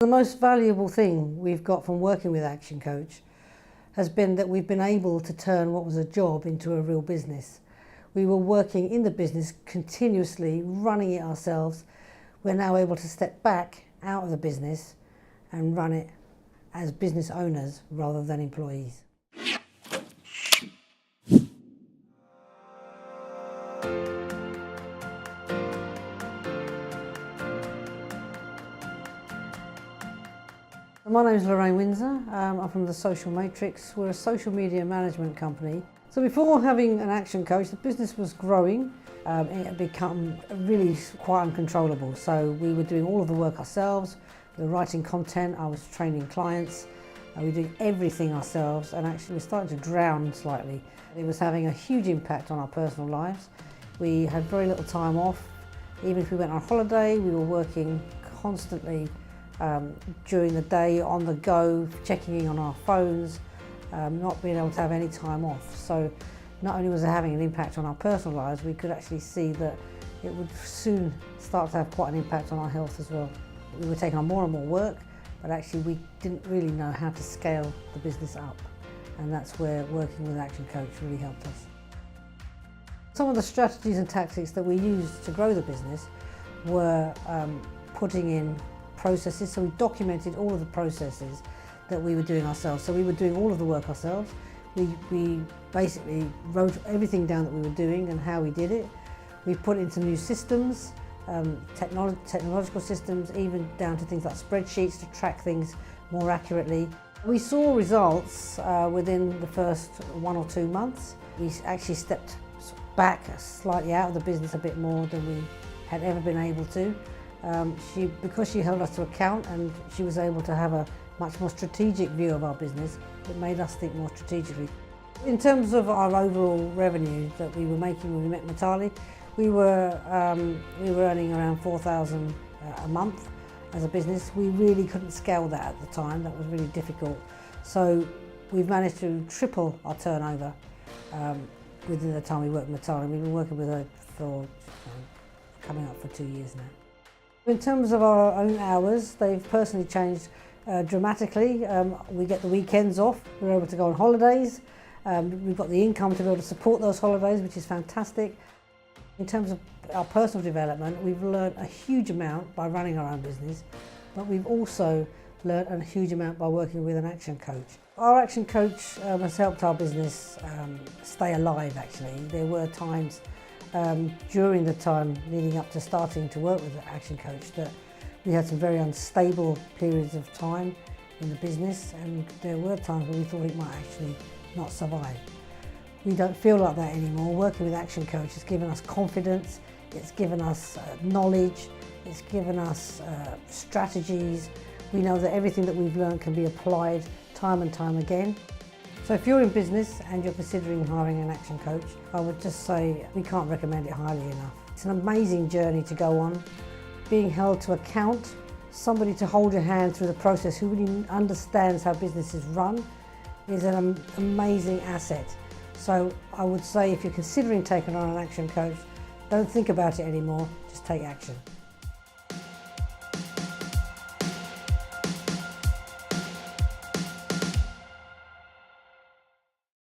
The most valuable thing we've got from working with ActionCOACH has been that we've been able to turn what was a job into a real business. We were working in the business continuously, running it ourselves. We're now able to step back out of the business and run it as business owners rather than employees. My name is Lorraine Windsor. I'm from the Social Matrix. We're a social media management company. So before having an ActionCOACH, the business was growing. It had become really quite uncontrollable. So we were doing all of the work ourselves. We were writing content. I was training clients. We were doing everything ourselves, and actually we're starting to drown slightly. It was having a huge impact on our personal lives. We had very little time off. Even if we went on holiday, we were working constantly during the day, on the go, checking in on our phones, not being able to have any time off. So not only was it having an impact on our personal lives, we could actually see that it would soon start to have quite an impact on our health as well. We were taking on more and more work, but actually we didn't really know how to scale the business up. And that's where working with ActionCOACH really helped us. Some of the strategies and tactics that we used to grow the business were putting in processes. So we documented all of the processes that we were doing ourselves. So we were doing all of the work ourselves. We basically wrote everything down that we were doing and how we did it. We put into new systems, technological systems, even down to things like spreadsheets to track things more accurately. We saw results within the first 1 or 2 months. We actually stepped back slightly out of the business a bit more than we had ever been able to. Because she held us to account and she was able to have a much more strategic view of our business, it made us think more strategically. In terms of our overall revenue that we were making when we met Matali, we were earning around 4,000 a month as a business. We really couldn't scale that at the time. That was really difficult. So we've managed to triple our turnover within the time we worked with Matali. We've been working with her for coming up for 2 years now. In terms of our own hours, they've personally changed dramatically. We get the weekends off, we're able to go on holidays. We've got the income to be able to support those holidays, which is fantastic. In terms of our personal development, we've learned a huge amount by running our own business, but we've also learned a huge amount by working with an ActionCOACH. Our ActionCOACH has helped our business stay alive, actually. There were times during the time leading up to starting to work with the ActionCOACH that we had some very unstable periods of time in the business, and there were times when we thought it might actually not survive. We don't feel like that anymore. Working with ActionCOACH has given us confidence, it's given us knowledge, it's given us strategies. We know that everything that we've learned can be applied time and time again. So if you're in business and you're considering hiring an ActionCOACH, I would just say we can't recommend it highly enough. It's an amazing journey to go on. Being held to account, somebody to hold your hand through the process who really understands how business is run is an amazing asset. So I would say if you're considering taking on an ActionCOACH, don't think about it anymore, just take action.